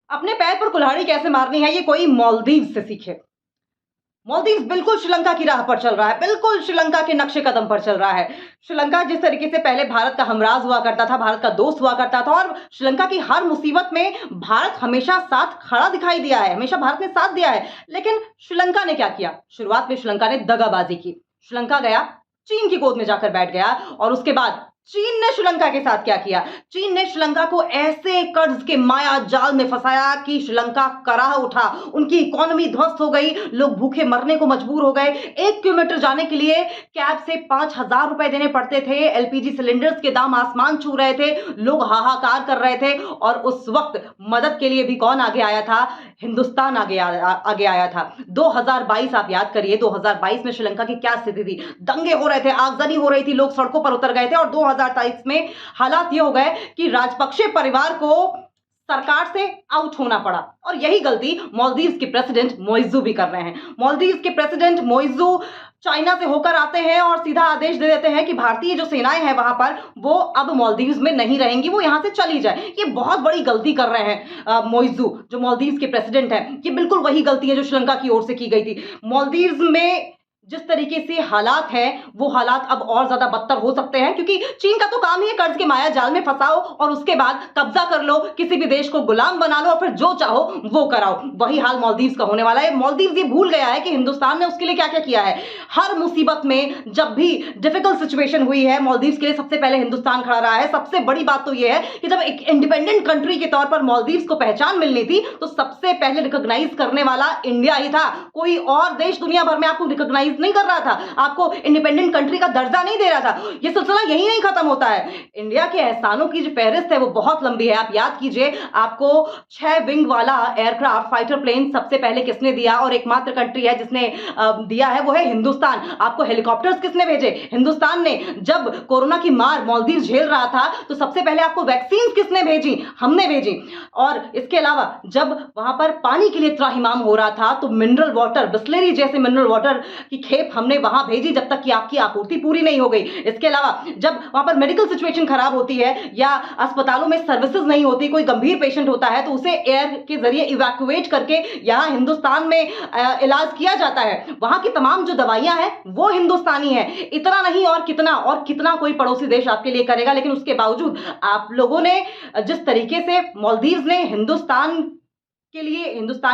अपने पैर पर कुल्हाड़ी कैसे मारनी है, ये कोई मालदीव से सीखे। मालदीव बिल्कुल श्रीलंका की राह पर चल रहा है, बिल्कुल श्रीलंका के नक्शे कदम पर चल रहा है। श्रीलंका जिस तरीके से पहले भारत का हमराज हुआ करता था, भारत का दोस्त हुआ करता था और श्रीलंका की हर मुसीबत में भारत हमेशा साथ खड़ा दिखाई दिया है, हमेशा भारत ने साथ दिया है। लेकिन श्रीलंका ने क्या किया? शुरुआत में श्रीलंका ने दगाबाजी की। श्रीलंका गया, चीन की गोद में जाकर बैठ गया और उसके बाद चीन ने श्रीलंका के साथ क्या किया? चीन ने श्रीलंका को ऐसे कर्ज के माया जाल में फंसाया कि श्रीलंका कराह उठा, उनकी इकोनॉमी ध्वस्त हो गई, लोग भूखे मरने को मजबूर हो गए। 1 किलोमीटर जाने के लिए कैब से 5,000 रुपए देने पड़ते थे। एलपीजी सिलेंडर्स के दाम आसमान छू रहे थे, लोग हाहाकार कर रहे थे और उस वक्त मदद के लिए भी कौन आगे आया था? हिंदुस्तान आगे आया था। 2022 आप याद करिए, 2022 में श्रीलंका की क्या स्थिति थी? दंगे हो रहे थे, आगजनी हो रही थी, लोग सड़कों पर उतर गए थे और 2023 में हालात ये हो गए कि राजपक्षे परिवार को सरकार से आउट होना पड़ा और यही गलती मालदीव के प्रेसिडेंट मोइज़ू भी कर रहे हैं। मालदीव के प्रेसिडेंट मोइज़ू चाइना से होकर आते हैं और सीधा आदेश दे देते हैं कि भारतीय जो सेनाएं हैं वहां पर वो अब मालदीव में नहीं रहेंगी, वो यहां से चली जाए। ये बहुत बड़ी गलती कर रहे हैं मोइज़ू, जो मालदीव के प्रेसिडेंट हैं। ये बिल्कुल वही गलती है जो श्रीलंका की ओर से की गई थी। मालदीव में जिस तरीके से हालात हैं, वो हालात अब और ज्यादा बदतर हो सकते हैं क्योंकि चीन का तो काम ही है कर्ज के माया जाल में फंसाओ और उसके बाद कब्जा कर लो, किसी भी देश को गुलाम बना लो और फिर जो चाहो वो कराओ। वही हाल मालदीव का होने वाला है। मालदीव ये भूल गया है कि हिंदुस्तान ने उसके लिए क्या क्या किया है। हर मुसीबत में जब भी डिफिकल्ट सिचुएशन हुई है, मालदीव के लिए सबसे पहले हिंदुस्तान खड़ा रहा है। सबसे बड़ी बात तो यह है कि जब एक इंडिपेंडेंट कंट्री के तौर पर मालदीव को पहचान मिलनी थी तो सबसे पहले रिकॉग्नाइज करने वाला इंडिया ही था। कोई और देश दुनिया भर में आपको रिकॉग्नाइज नहीं कर रहा था, आपको इंडिपेंडेंट कंट्री का दर्जा नहीं दे रहा था। यह सिलसिला यही नहीं खत्म होता है। इंडिया के एहसानों की जो फहरिस्त है वो बहुत लंबी है। आप याद कीजिए, आपको 6 विंग वाला एयरक्राफ्ट फाइटर प्लेन सबसे पहले किसने दिया और एकमात्र कंट्री है जिसने दिया है वो है हिंदुस्तान। आपको हेलीकॉप्टर्स किसने भेजे? हिंदुस्तान ने। जब कोरोना की मार मालदीव झेल रहा था तो सबसे पहले आपको वैक्सीन किसने भेजी? हमने भेजी। और इसके अलावा जब वहां पर पानी के लिए त्राहिमाम हो रहा था तो मिनरल वाटर, बिस्लेरी जैसे मिनरल वाटर की खेप हमने वहां भेजी जब तक कि आपकी आपूर्ति पूरी नहीं हो गई। इसके अलावा जब वहां पर मेडिकल सिचुएशन खराब होती है या अस्पतालों में सर्विसेज नहीं होती, कोई गंभीर पेशेंट होता है तो उसे एयर के जरिए इवैक्यूएट करके यहां हिंदुस्तान में इलाज किया जाता है। वहां की तमाम जो दवाइयां हैं वो हिंदुस्तानी है। इतना नहीं और कितना कोई पड़ोसी देश आपके लिए करेगा। लेकिन उसके बावजूद आप लोगों ने जिस तरीके से मालदीव ने हिंदुस्तान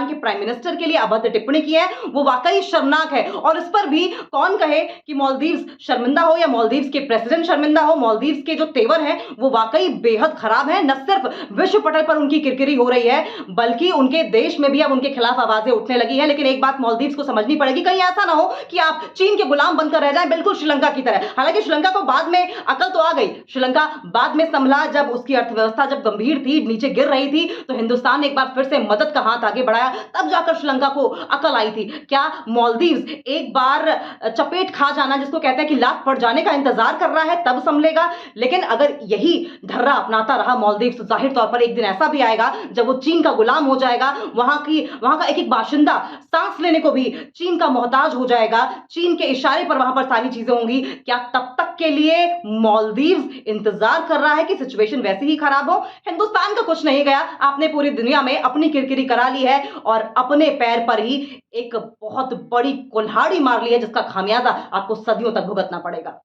के प्राइम मिनिस्टर के लिए अभद्र टिप्पणी की है वो वाकई शर्मनाक है। और इस पर भी कौन कहे कि मालदीव शर्मिंदा हो या मालदीव के प्रेसिडेंट शर्मिंदा हो। मालदीव के जो तेवर हैं वो वाकई बेहद खराब है। न सिर्फ विश्व पटल पर उनकी किरकिरी हो रही है बल्कि उनके देश में भी अब उनके खिलाफ आवाजें उठने लगी है। लेकिन एक बात मालदीव को समझनी पड़ेगी, कहीं ऐसा ना हो कि आप चीन के गुलाम बनकर रह जाए, बिल्कुल श्रीलंका की तरह। हालांकि श्रीलंका को बाद में अकल तो आ गई, श्रीलंका बाद में संभला। जब उसकी अर्थव्यवस्था जब गंभीर थी, नीचे गिर रही थी, तो हिंदुस्तान ने एक बार फिर से मदद का हाथ आगे बढ़ाया, तब जाकर श्रीलंका को अकल आई थी। क्या मालदीव एक बार चपेट खा जाना, जिसको कहते हैं कि लात पड़ जाने का इंतजार कर रहा है, तब संभलेगा? लेकिन अगर यही ढर्रा अपनाता रहा मालदीव तो जाहिर तौर पर एक दिन ऐसा भी आएगा जब वो चीन का गुलाम हो जाएगा। वहां का एक एक बाशिंदा सांस लेने को भी चीन का मोहताज हो जाएगा। चीन के इशारे पर वहां पर सारी चीजें होंगी। क्या तब तक के लिए मालदीव इंतजार कर रहा है कि सिचुएशन वैसे ही खराब हो? हिंदुस्तान का कुछ नहीं गया, आपने पूरी दुनिया में अपनी किरकिरी करा ली है और अपने पैर पर ही एक बहुत बड़ी कुल्हाड़ी मार ली है जिसका खामियाजा आपको सदियों तक भुगतना पड़ेगा।